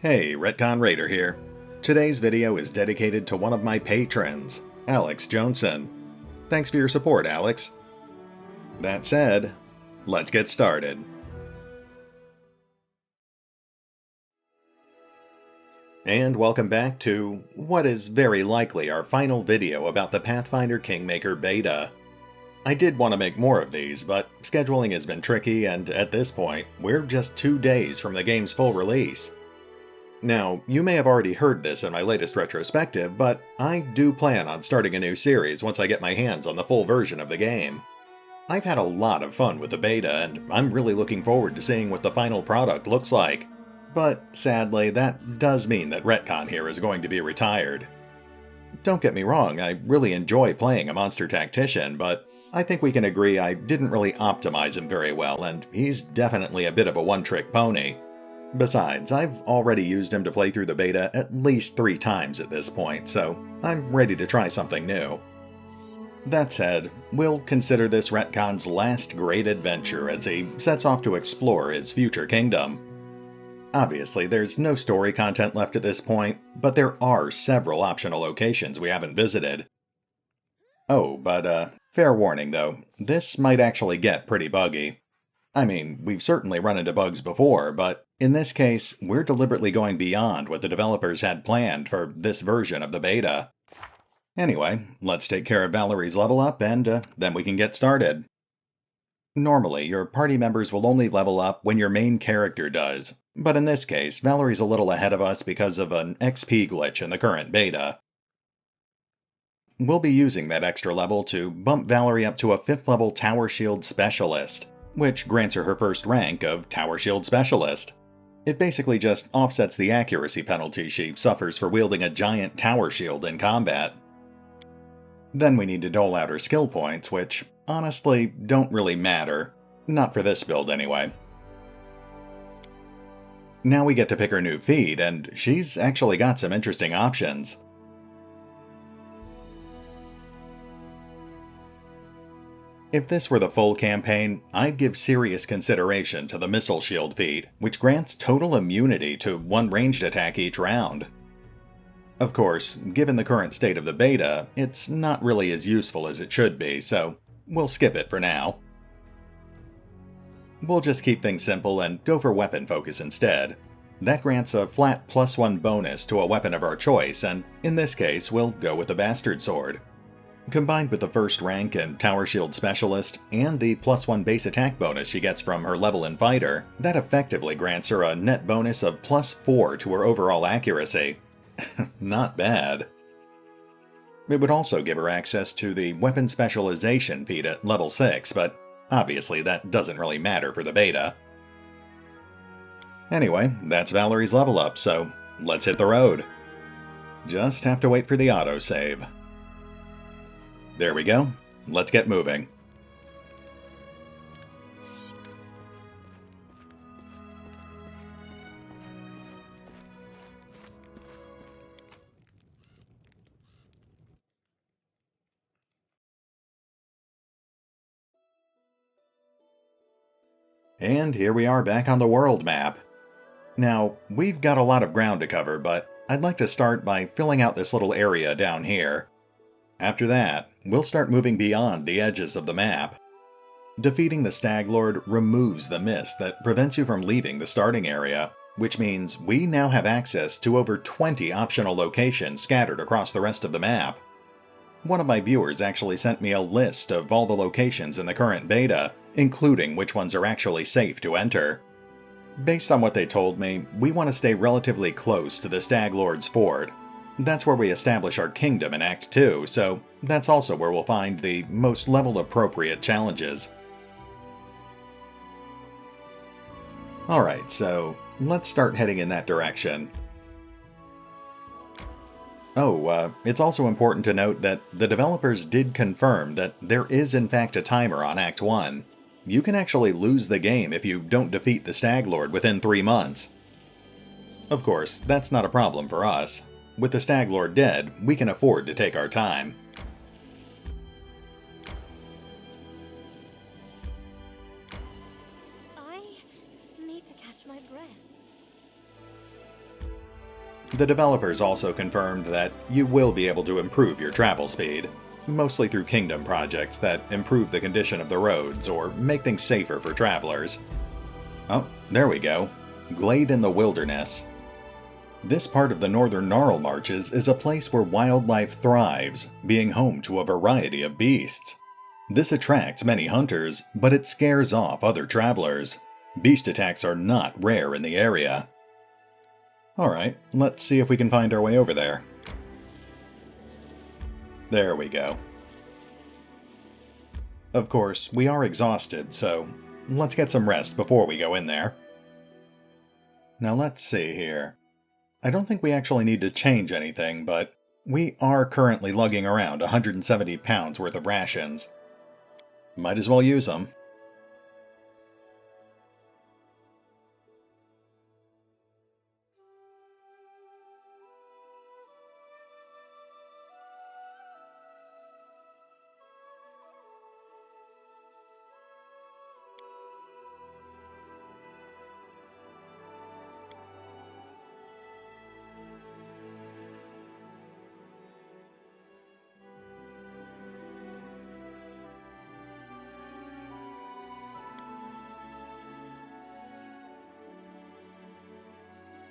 Hey, RetconRaider here. Today's video is dedicated to one of my patrons, Alex Johnson. Thanks for your support, Alex. That said, let's get started. And welcome back to what is very likely our final video about the Pathfinder Kingmaker beta. I did want to make more of these, but scheduling has been tricky, and at this point, we're just 2 days from the game's full release. Now, you may have already heard this in my latest retrospective, but I do plan on starting a new series once I get my hands on the full version of the game. I've had a lot of fun with the beta, and I'm really looking forward to seeing what the final product looks like. But sadly, that does mean that Retcon here is going to be retired. Don't get me wrong, I really enjoy playing a monster tactician, but I think we can agree I didn't really optimize him very well, and he's definitely a bit of a one-trick pony. Besides, I've already used him to play through the beta at least 3 times at this point, so I'm ready to try something new. That said, we'll consider this Retcon's last great adventure as he sets off to explore his future kingdom. Obviously, there's no story content left at this point, but there are several optional locations we haven't visited. Oh, but fair warning though, this might actually get pretty buggy. I mean, we've certainly run into bugs before, but in this case, we're deliberately going beyond what the developers had planned for this version of the beta. Anyway, let's take care of Valerie's level up and then we can get started. Normally, your party members will only level up when your main character does, but in this case, Valerie's a little ahead of us because of an XP glitch in the current beta. We'll be using that extra level to bump Valerie up to a 5th level Tower Shield Specialist, which grants her first rank of Tower Shield Specialist. It basically just offsets the accuracy penalty she suffers for wielding a giant tower shield in combat. Then we need to dole out her skill points, which honestly don't really matter. Not for this build anyway. Now we get to pick her new feat, and she's actually got some interesting options. If this were the full campaign, I'd give serious consideration to the Missile Shield feat, which grants total immunity to 1 ranged attack each round. Of course, given the current state of the beta, it's not really as useful as it should be, so we'll skip it for now. We'll just keep things simple and go for weapon focus instead. That grants a flat +1 bonus to a weapon of our choice, and in this case, we'll go with the Bastard Sword. Combined with the first rank and Tower Shield Specialist, and the +1 base attack bonus she gets from her level in Fighter, that effectively grants her a net bonus of +4 to her overall accuracy. Not bad. It would also give her access to the Weapon Specialization feat at level 6, but obviously that doesn't really matter for the beta. Anyway, that's Valerie's level up, so let's hit the road. Just have to wait for the autosave. There we go. Let's get moving. And here we are back on the world map. Now, we've got a lot of ground to cover, but I'd like to start by filling out this little area down here. After that, we'll start moving beyond the edges of the map. Defeating the Stag Lord removes the mist that prevents you from leaving the starting area, which means we now have access to over 20 optional locations scattered across the rest of the map. One of my viewers actually sent me a list of all the locations in the current beta, including which ones are actually safe to enter. Based on what they told me, we want to stay relatively close to the Stag Lord's fort. That's where we establish our kingdom in Act 2, so that's also where we'll find the most level-appropriate challenges. Alright, so let's start heading in that direction. Oh, it's also important to note that the developers did confirm that there is in fact a timer on Act 1. You can actually lose the game if you don't defeat the Stag Lord within 3 months. Of course, that's not a problem for us. With the Stag Lord dead, we can afford to take our time. I need to catch my breath. The developers also confirmed that you will be able to improve your travel speed, mostly through kingdom projects that improve the condition of the roads or make things safer for travelers. Oh, there we go. Glade in the Wilderness. This part of the northern Gnarl Marches is a place where wildlife thrives, being home to a variety of beasts. This attracts many hunters, but it scares off other travelers. Beast attacks are not rare in the area. Alright, let's see if we can find our way over there. There we go. Of course, we are exhausted, so let's get some rest before we go in there. Now let's see here. I don't think we actually need to change anything, but we are currently lugging around 170 pounds worth of rations. Might as well use them.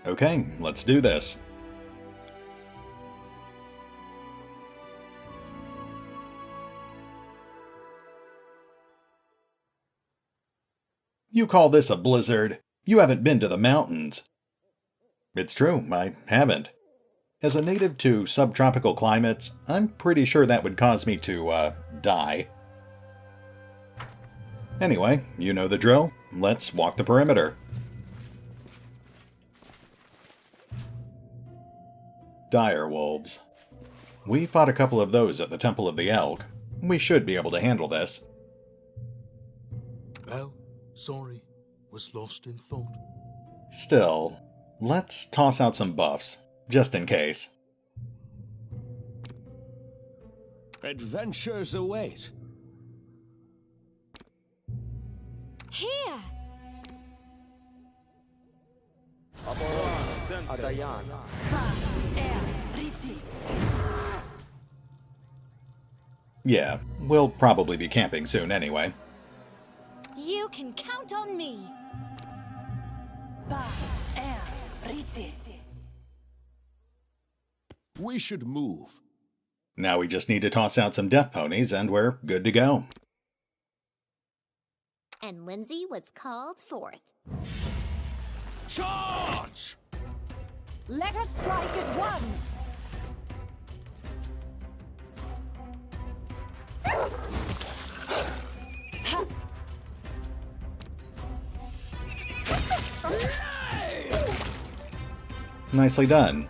Okay, let's do this. You call this a blizzard? You haven't been to the mountains. It's true, I haven't. As a native to subtropical climates, I'm pretty sure that would cause me to, die. Anyway, you know the drill. Let's walk the perimeter. Dire wolves. We fought a couple of those at the Temple of the Elk. We should be able to handle this. Well, sorry. Was lost in thought. Still, let's toss out some buffs, just in case. Adventures await. Here! Yeah, we'll probably be camping soon anyway. You can count on me. We should move. Now we just need to toss out some death ponies and we're good to go. And Lindsay was called forth. Charge! Let us strike as one! Nicely done.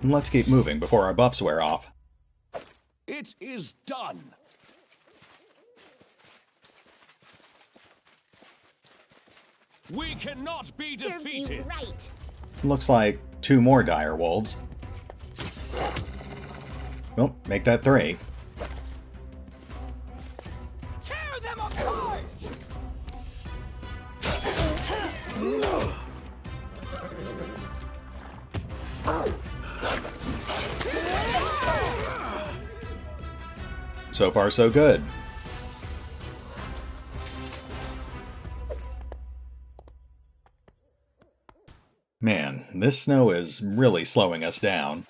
Let's keep moving before our buffs wear off. It is done. We cannot be Serves defeated. you right. Looks like 2 more dire wolves. Oh, make that 3. Tear them apart! So far, so good. Man, this snow is really slowing us down.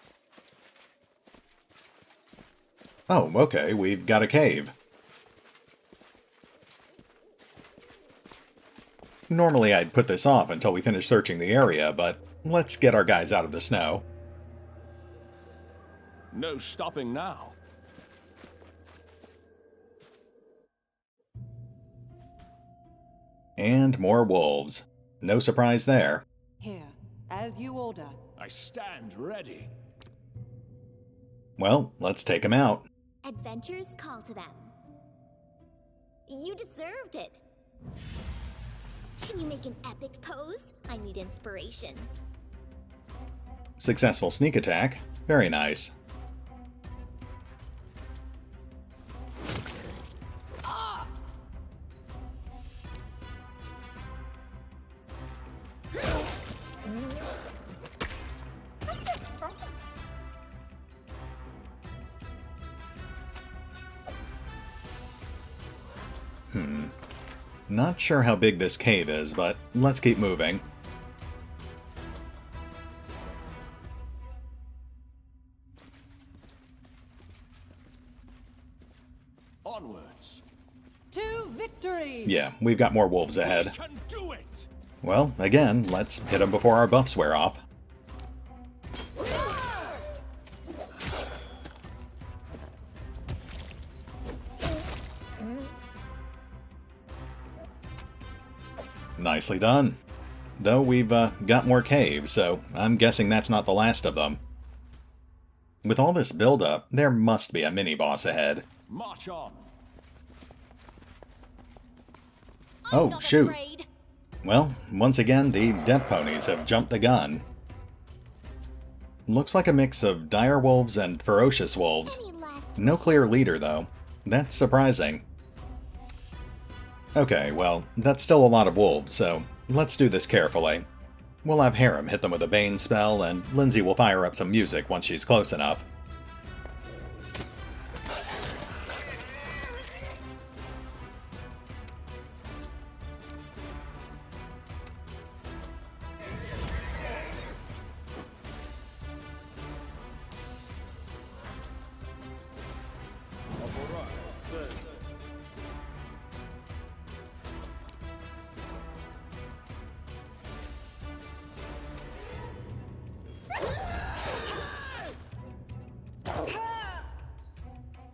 Oh, okay, we've got a cave. Normally I'd put this off until we finish searching the area, but let's get our guys out of the snow. No stopping now. And more wolves. No surprise there. Here, as you order. I stand ready. Well, let's take them out. Adventures call to them. You deserved it. Can you make an epic pose? I need inspiration. Successful sneak attack. Very nice. Not sure how big this cave is, but let's keep moving. Onwards. To victory! Yeah, we've got more wolves ahead. We can do it! Well, again, let's hit them before our buffs wear off. Nicely done. Though we've got more caves, so I'm guessing that's not the last of them. With all this build-up, there must be a mini-boss ahead. March on. Oh, shoot. Well, once again, the death ponies have jumped the gun. Looks like a mix of dire wolves and ferocious wolves. No clear leader, though. That's surprising. Okay, well, that's still a lot of wolves, so let's do this carefully. We'll have Harem hit them with a Bane spell, and Lindsay will fire up some music once she's close enough.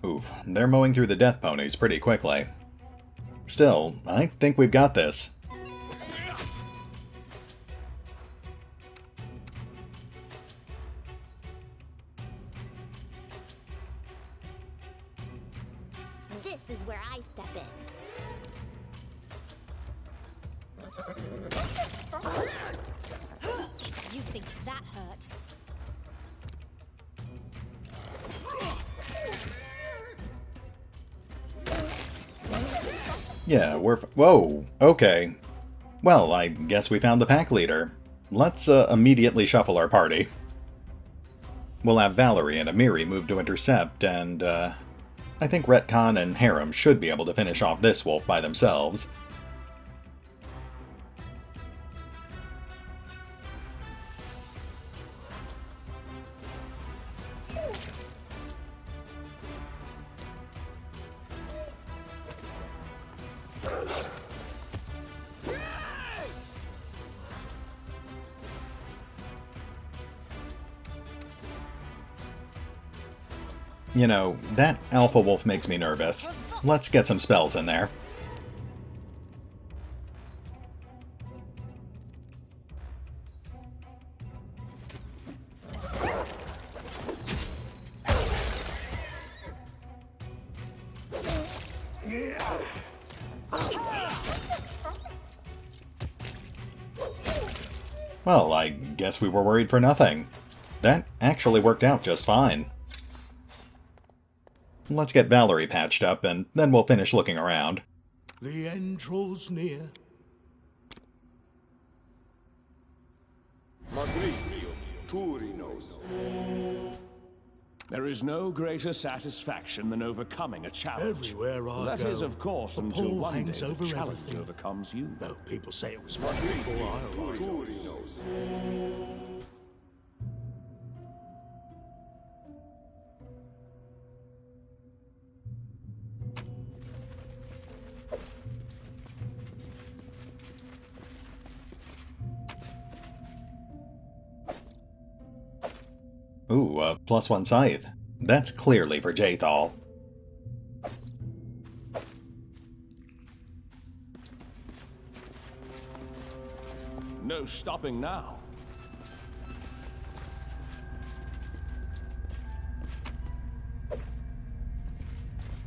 Oof, they're mowing through the death ponies pretty quickly. Still, I think we've got this. This is where I step in. You think that hurt? Yeah, whoa, okay. Well, I guess we found the pack leader. Let's immediately shuffle our party. We'll have Valerie and Amiri move to intercept, and I think Retcon and Harem should be able to finish off this wolf by themselves. You know, that alpha wolf makes me nervous. Let's get some spells in there. Well, I guess we were worried for nothing. That actually worked out just fine. Let's get Valerie patched up, and then we'll finish looking around. The end draws near. There is no greater satisfaction than overcoming a challenge. Everywhere I That go, is, of course, the until pole one day hangs the over challenge everything. overcomes you. Though people say it was right before I arrived. Ooh, a +1 scythe. That's clearly for Jathal. No stopping now.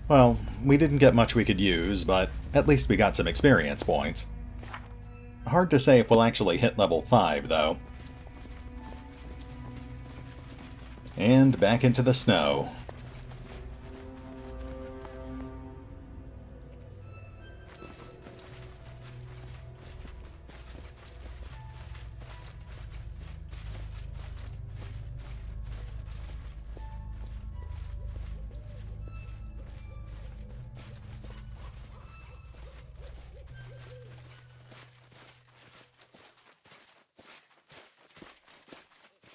Well, we didn't get much we could use, but at least we got some experience points. Hard to say if we'll actually hit level 5, though. And back into the snow.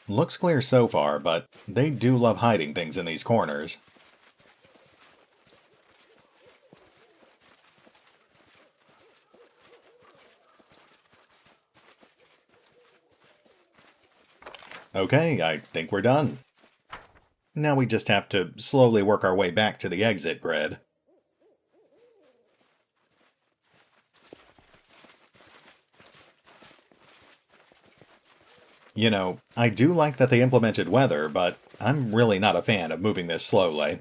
Looks clear so far, but they do love hiding things in these corners. Okay, I think we're done. Now we just have to slowly work our way back to the exit grid. You know, I do like that they implemented weather, but I'm really not a fan of moving this slowly.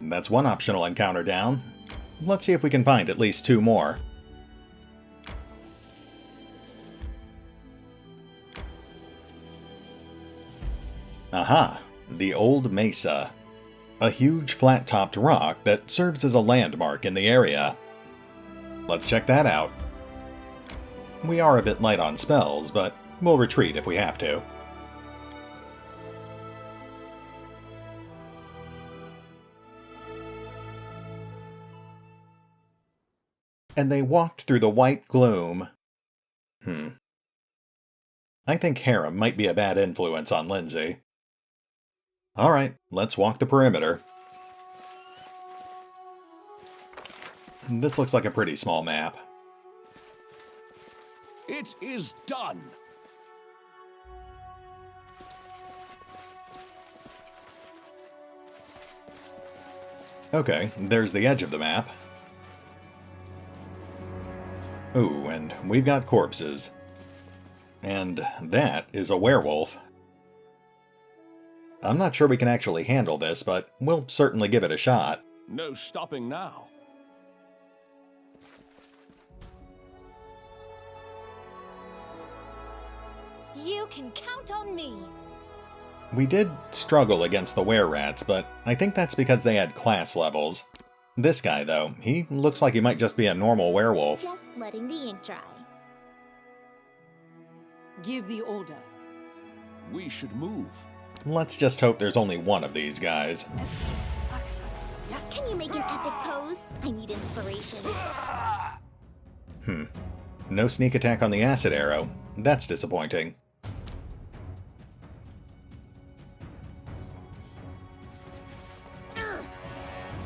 That's one optional encounter down. Let's see if we can find at least 2 more. Aha! The old mesa. A huge flat-topped rock that serves as a landmark in the area. Let's check that out. We are a bit light on spells, but we'll retreat if we have to. And they walked through the white gloom. I think harem might be a bad influence on Lindsay. Alright, let's walk the perimeter. This looks like a pretty small map. It is done. Okay, there's the edge of the map. Ooh, and we've got corpses. And that is a werewolf. I'm not sure we can actually handle this, but we'll certainly give it a shot. No stopping now. You can count on me. We did struggle against the were-rats, but I think that's because they had class levels. This guy, though, he looks like he might just be a normal werewolf. Just letting the ink dry. Give the order. We should move. Let's just hope there's only one of these guys. Can you make an epic pose? I need inspiration. No sneak attack on the acid arrow. That's disappointing.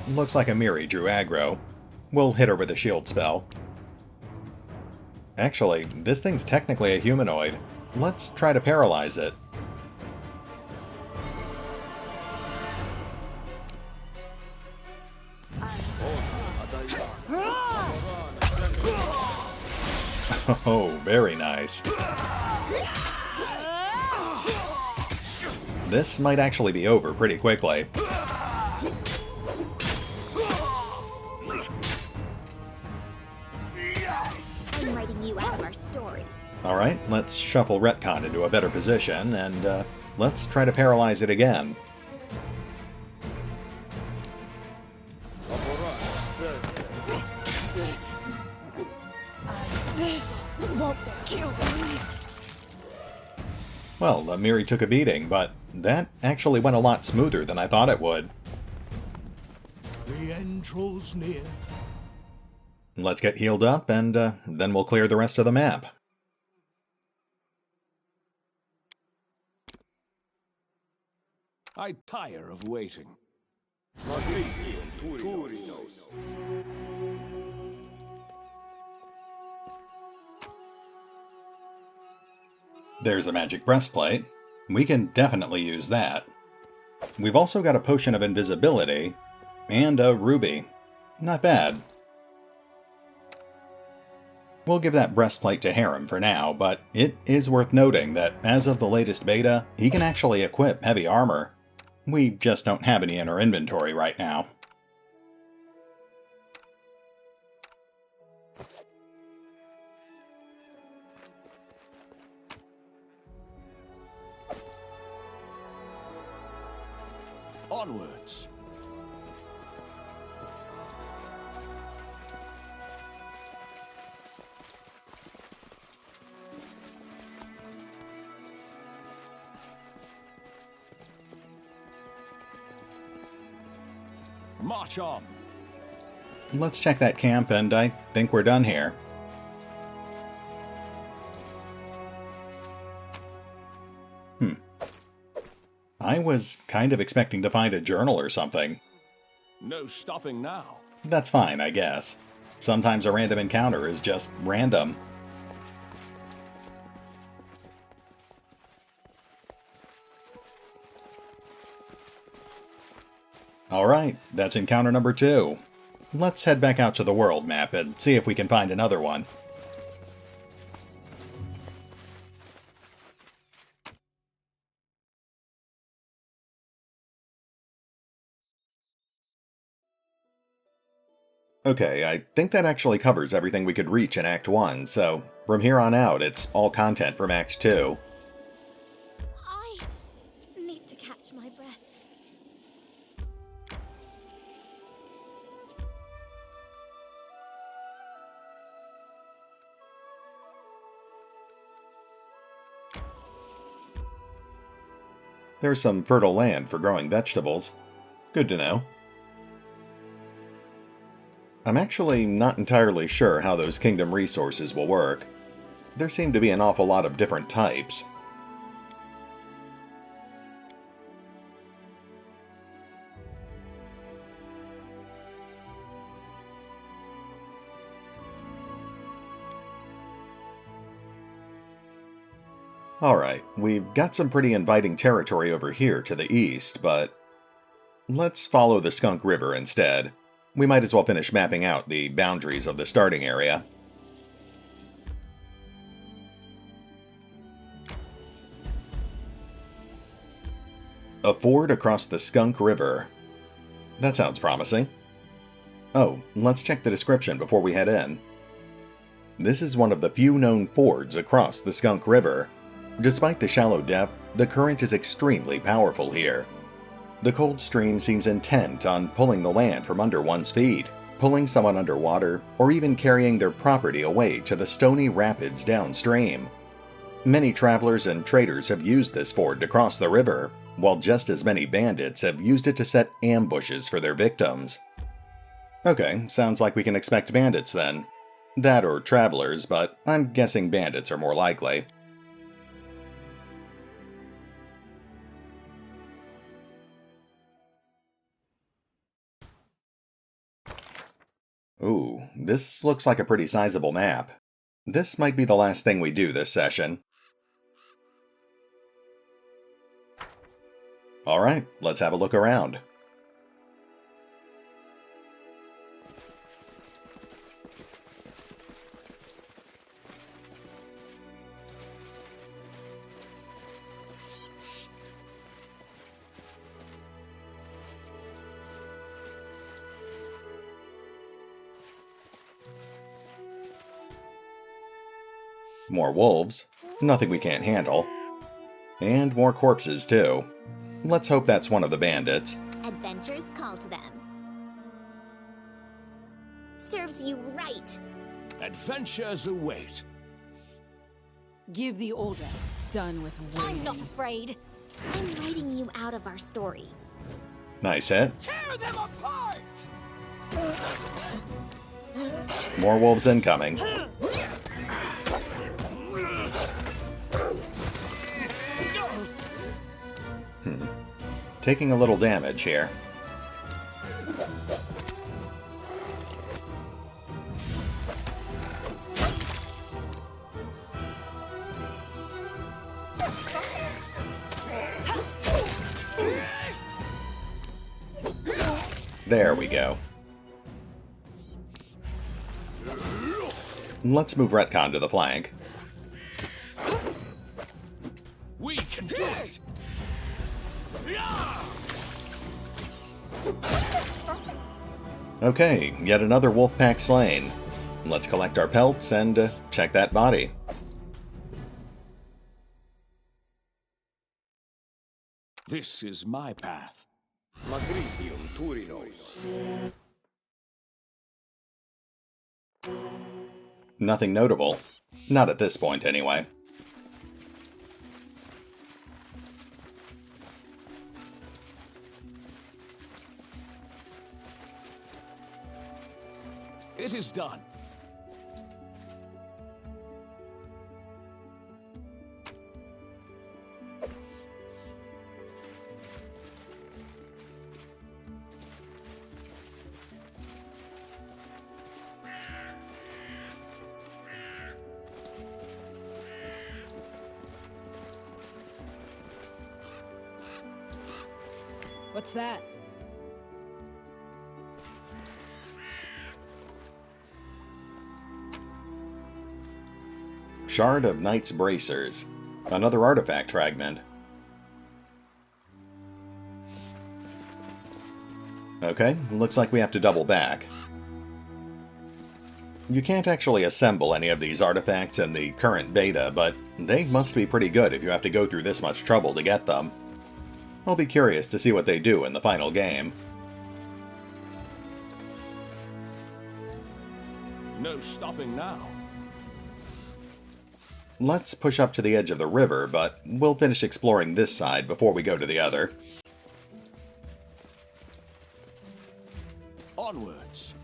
Looks like Amiri drew aggro. We'll hit her with a shield spell. Actually, this thing's technically a humanoid. Let's try to paralyze it. Oh, very nice. This might actually be over pretty quickly. I'm writing you out of our story. Alright, let's shuffle Retcon into a better position, and let's try to paralyze it again. This won't kill me. Well, Amiri took a beating, but that actually went a lot smoother than I thought it would. The end draws near. Let's get healed up, and then we'll clear the rest of the map. I tire of waiting. There's a magic breastplate. We can definitely use that. We've also got a potion of invisibility, and a ruby. Not bad. We'll give that breastplate to Harem for now, but it is worth noting that as of the latest beta, he can actually equip heavy armor. We just don't have any in our inventory right now. Onwards. March on. Let's check that camp, and I think we're done here. I was kind of expecting to find a journal or something. No stopping now. That's fine, I guess. Sometimes a random encounter is just random. Alright, that's encounter number 2. Let's head back out to the world map and see if we can find another one. Okay, I think that actually covers everything we could reach in Act 1, so from here on out, it's all content from Act 2. I need to catch my breath. There's some fertile land for growing vegetables. Good to know. I'm actually not entirely sure how those kingdom resources will work. There seem to be an awful lot of different types. Alright, we've got some pretty inviting territory over here to the east, but let's follow the Skunk River instead. We might as well finish mapping out the boundaries of the starting area. A ford across the Skunk River. That sounds promising. Oh, let's check the description before we head in. This is one of the few known fords across the Skunk River. Despite the shallow depth, the current is extremely powerful here. The cold stream seems intent on pulling the land from under one's feet, pulling someone underwater, or even carrying their property away to the stony rapids downstream. Many travelers and traders have used this ford to cross the river, while just as many bandits have used it to set ambushes for their victims. Okay, sounds like we can expect bandits then. That or travelers, but I'm guessing bandits are more likely. Ooh, this looks like a pretty sizable map. This might be the last thing we do this session. Alright, let's have a look around. More wolves. Nothing we can't handle. And more corpses, too. Let's hope that's one of the bandits. Adventures call to them. Serves you right. Adventures await. Give the order. Done with waiting. I'm not afraid. I'm writing you out of our story. Nice hit. Tear them apart! More wolves incoming. Taking a little damage here. There we go. Let's move Retcon to the flank. We can do it! Okay, yet another wolf pack slain. Let's collect our pelts and check that body. This is my path. Nothing notable. Not at this point, anyway. It is done. What's that? Shard of Knight's Bracers. Another artifact fragment. Okay, looks like we have to double back. You can't actually assemble any of these artifacts in the current beta, but they must be pretty good if you have to go through this much trouble to get them. I'll be curious to see what they do in the final game. No stopping now. Let's push up to the edge of the river, but we'll finish exploring this side before we go to the other. Onwards.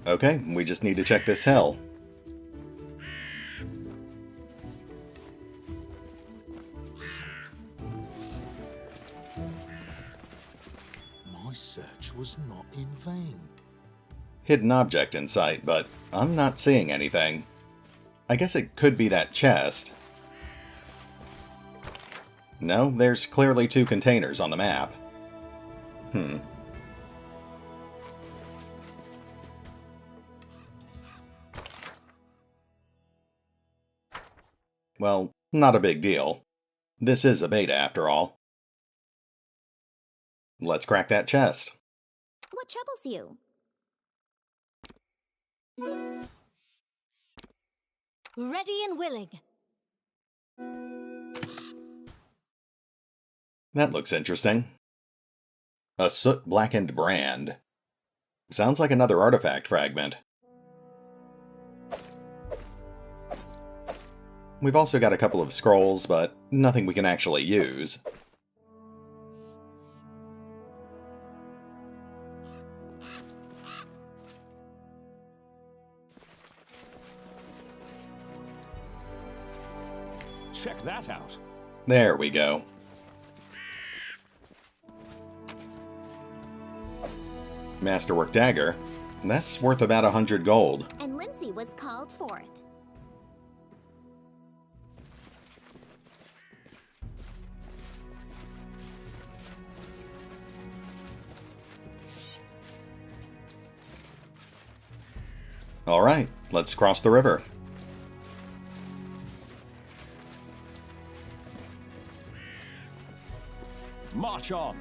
Okay, we just need to check this hill. My search was not in vain. Hidden object in sight, but I'm not seeing anything. I guess it could be that chest. No, there's clearly two containers on the map. Well, not a big deal. This is a beta after all. Let's crack that chest. What troubles you? Ready and willing. That looks interesting. A soot-blackened brand. Sounds like another artifact fragment. We've also got a couple of scrolls, but nothing we can actually use. Check that out. There we go. Masterwork dagger. That's worth about 100 gold. And Lindsay was called forth. Alright, let's cross the river. March on.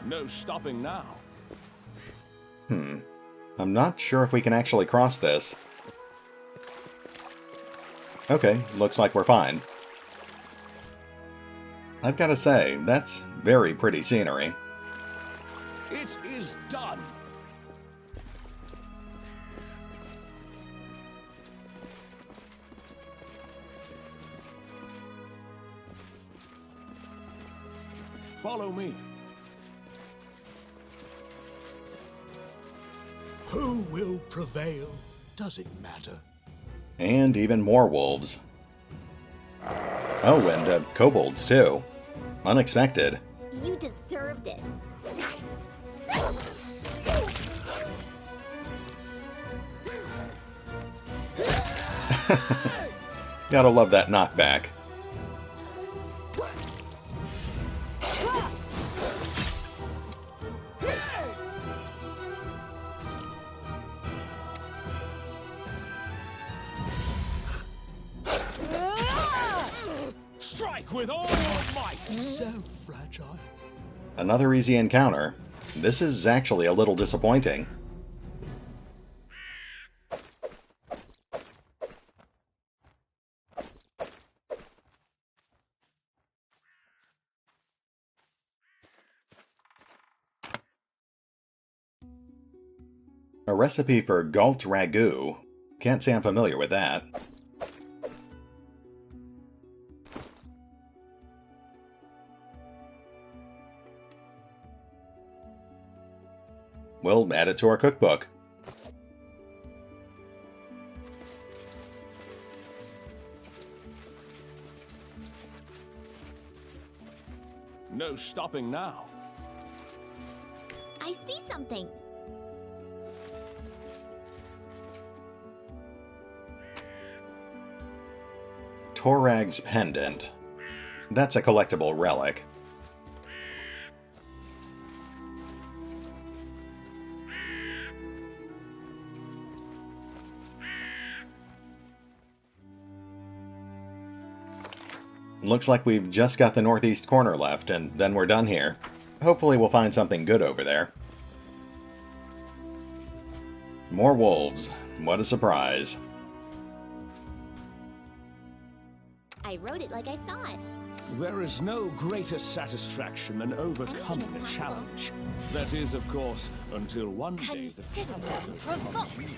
No stopping now. I'm not sure if we can actually cross this. Okay, looks like we're fine. I've got to say, that's very pretty scenery. It is done. Follow me. Who will prevail? Does it matter? And even more wolves. Oh, and kobolds too. Unexpected. You deserved it. Gotta love that knockback. Strike with all your might. So fragile. Another easy encounter. This is actually a little disappointing. recipe for Galt Ragu. Can't say I'm familiar with that. We'll add it to our cookbook. No stopping now. I see something. Torag's Pendant. That's a collectible relic. Looks like we've just got the northeast corner left, and then we're done here. Hopefully we'll find something good over there. More wolves. What a surprise. I wrote it like I saw it. There is no greater satisfaction than overcoming a challenge. That is, of course, until one day the Consider challenge provoked.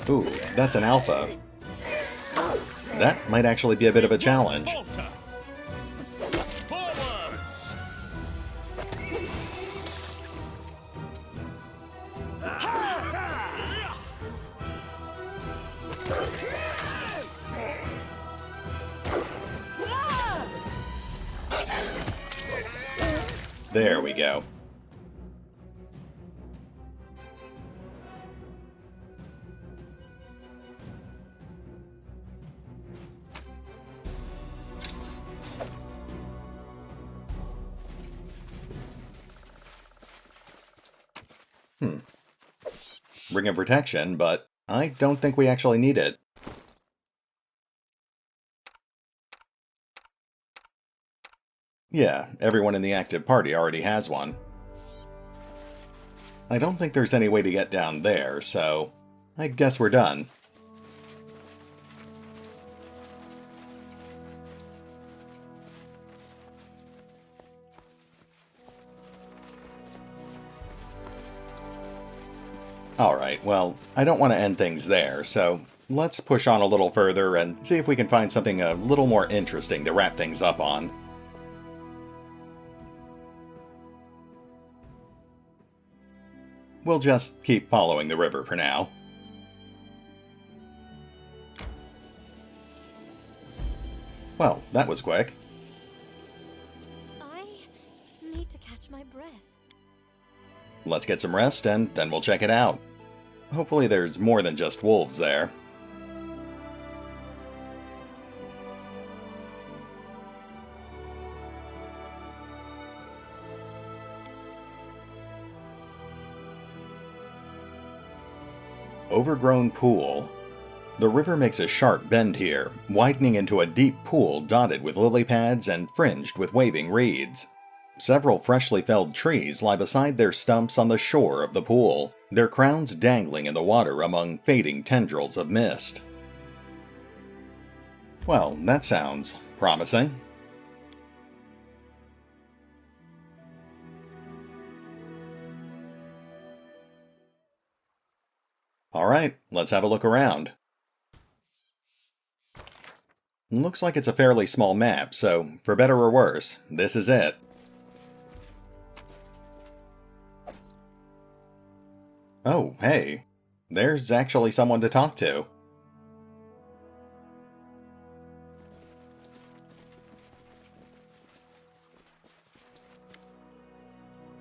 Ooh, that's an alpha. That might actually be a bit of a challenge. There we go. Ring of Protection, but I don't think we actually need it. Yeah, everyone in the active party already has one. I don't think there's any way to get down there, so I guess we're done. Alright, well, I don't want to end things there, so let's push on a little further and see if we can find something a little more interesting to wrap things up on. We'll just keep following the river for now. Well, that was quick. I need to catch my breath. Let's get some rest and then we'll check it out. Hopefully there's more than just wolves there. Overgrown pool. The river makes a sharp bend here, widening into a deep pool dotted with lily pads and fringed with waving reeds. Several freshly felled trees lie beside their stumps on the shore of the pool, their crowns dangling in the water among fading tendrils of mist. Well, that sounds promising. Alright, let's have a look around. Looks like it's a fairly small map, so for better or worse, this is it. Oh, hey, there's actually someone to talk to.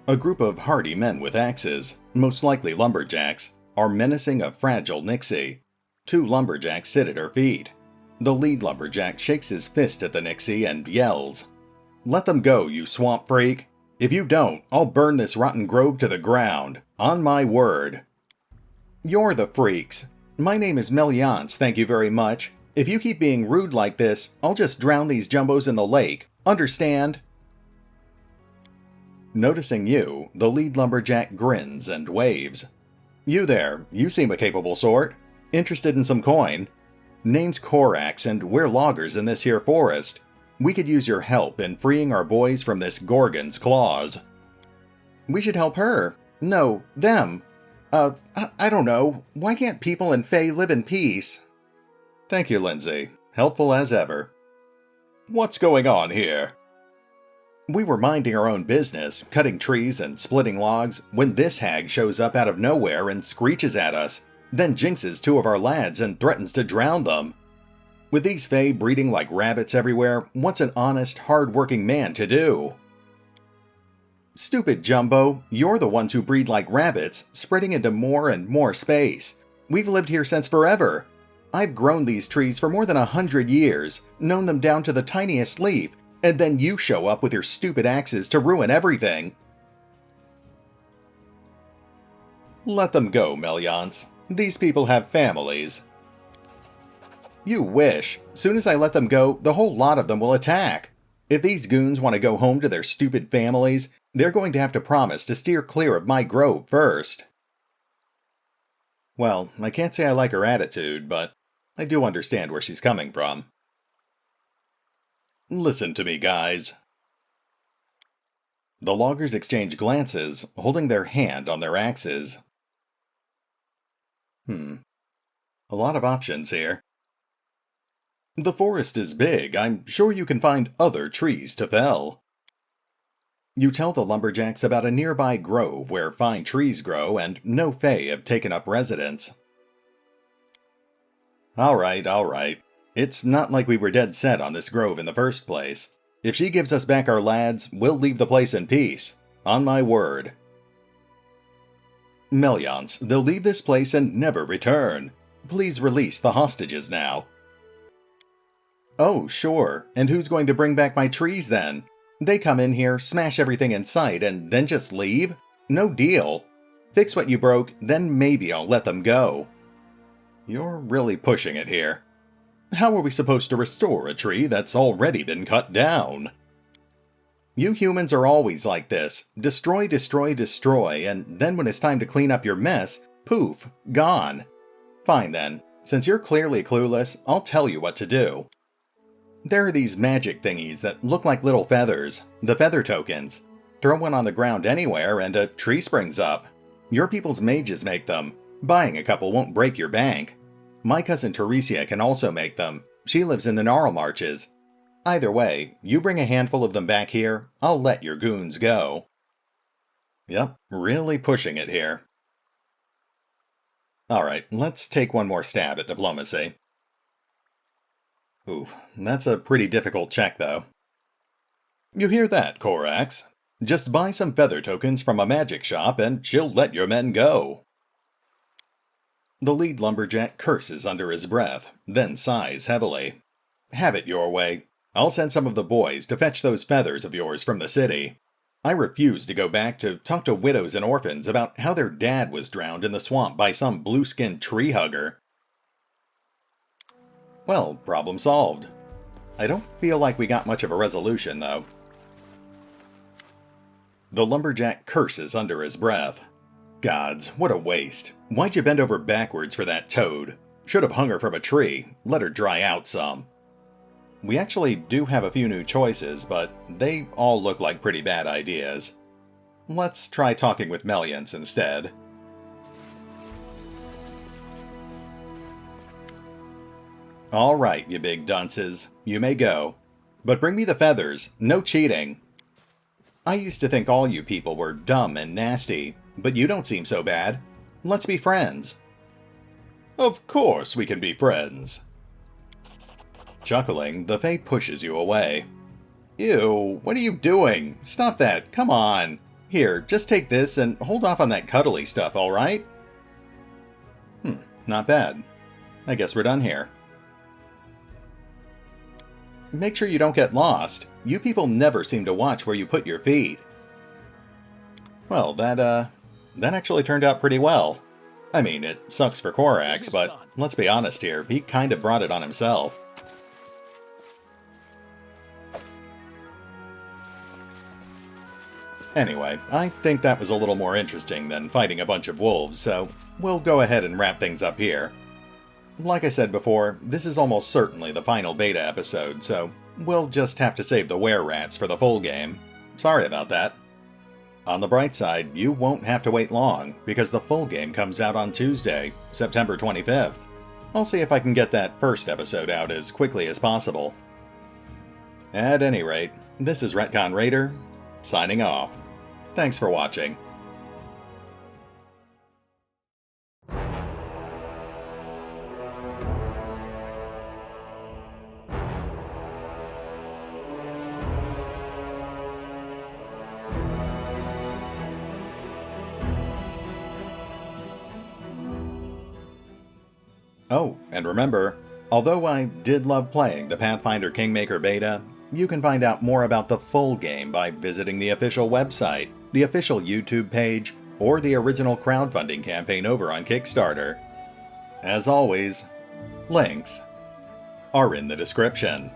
A group of hardy men with axes, most likely lumberjacks, are menacing a fragile Nixie. Two lumberjacks sit at her feet. The lead lumberjack shakes his fist at the Nixie and yells, "Let them go, you swamp freak! If you don't, I'll burn this rotten grove to the ground. On my word." "You're the freaks. My name is Meliance, thank you very much. If you keep being rude like this, I'll just drown these jumbos in the lake. Understand?" Noticing you, the lead lumberjack grins and waves. "You there, you seem a capable sort. Interested in some coin?" Name's Korax, and we're loggers in this here forest. We could use your help in freeing our boys from this Gorgon's claws. We should help her. No, them. I don't know. Why can't people and Fae live in peace? Thank you, Lindsay. Helpful as ever. What's going on here? We were minding our own business, cutting trees and splitting logs, when this hag shows up out of nowhere and screeches at us, then jinxes two of our lads and threatens to drown them. With these Fae breeding like rabbits everywhere, what's an honest, hard-working man to do? Stupid Jumbo, you're the ones who breed like rabbits, spreading into more and more space. We've lived here since forever. I've grown these trees for more than 100 years, known them down to the tiniest leaf, and then you show up with your stupid axes to ruin everything. Let them go, Meliance. These people have families. You wish. Soon as I let them go, the whole lot of them will attack. If these goons want to go home to their stupid families, they're going to have to promise to steer clear of my grove first. Well, I can't say I like her attitude, but I do understand where she's coming from. Listen to me, guys. The loggers exchange glances, holding their hand on their axes. A lot of options here. The forest is big. I'm sure you can find other trees to fell. You tell the lumberjacks about a nearby grove where fine trees grow and no Fae have taken up residence. Alright. It's not like we were dead set on this grove in the first place. If she gives us back our lads, we'll leave the place in peace. On my word. Meliance, they'll leave this place and never return. Please release the hostages now. Oh, sure. And who's going to bring back my trees then? They come in here, smash everything in sight, and then just leave? No deal. Fix what you broke, then maybe I'll let them go. You're really pushing it here. How are we supposed to restore a tree that's already been cut down? You humans are always like this. Destroy, and then when it's time to clean up your mess, poof, gone. Fine then. Since you're clearly clueless, I'll tell you what to do. There are these magic thingies that look like little feathers, the feather tokens. Throw one on the ground anywhere and a tree springs up. Your people's mages make them. Buying a couple won't break your bank. My cousin Teresia can also make them. She lives in the Gnarl Marches. Either way, you bring a handful of them back here, I'll let your goons go. Yep, really pushing it here. Alright, let's take one more stab at diplomacy. Ooh, that's a pretty difficult check, though. You hear that, Korax? Just buy some feather tokens from a magic shop and she'll let your men go. The lead lumberjack curses under his breath, then sighs heavily. Have it your way. I'll send some of the boys to fetch those feathers of yours from the city. I refuse to go back to talk to widows and orphans about how their dad was drowned in the swamp by some blue-skinned tree hugger. Well, problem solved. I don't feel like we got much of a resolution, though. The lumberjack curses under his breath. Gods, what a waste. Why'd you bend over backwards for that toad? Should have hung her from a tree, let her dry out some. We actually do have a few new choices, but they all look like pretty bad ideas. Let's try talking with Meliance instead. Alright, you big dunces. You may go. But bring me the feathers. No cheating. I used to think all you people were dumb and nasty, but you don't seem so bad. Let's be friends. Of course we can be friends. Chuckling, the Fae pushes you away. Ew, what are you doing? Stop that, come on. Here, just take this and hold off on that cuddly stuff, alright? Not bad. I guess we're done here. Make sure you don't get lost. You people never seem to watch where you put your feet. Well, that actually turned out pretty well. I mean, it sucks for Korax, but let's be honest here, he kinda brought it on himself. Anyway, I think that was a little more interesting than fighting a bunch of wolves, so we'll go ahead and wrap things up here. Like I said before, this is almost certainly the final beta episode, so we'll just have to save the were-rats for the full game. Sorry about that. On the bright side, you won't have to wait long, because the full game comes out on Tuesday, September 25th. I'll see if I can get that first episode out as quickly as possible. At any rate, this is RetconRaider, signing off. Thanks for watching. Oh, and remember, although I did love playing the Pathfinder Kingmaker beta, you can find out more about the full game by visiting the official website, the official YouTube page, or the original crowdfunding campaign over on Kickstarter. As always, links are in the description.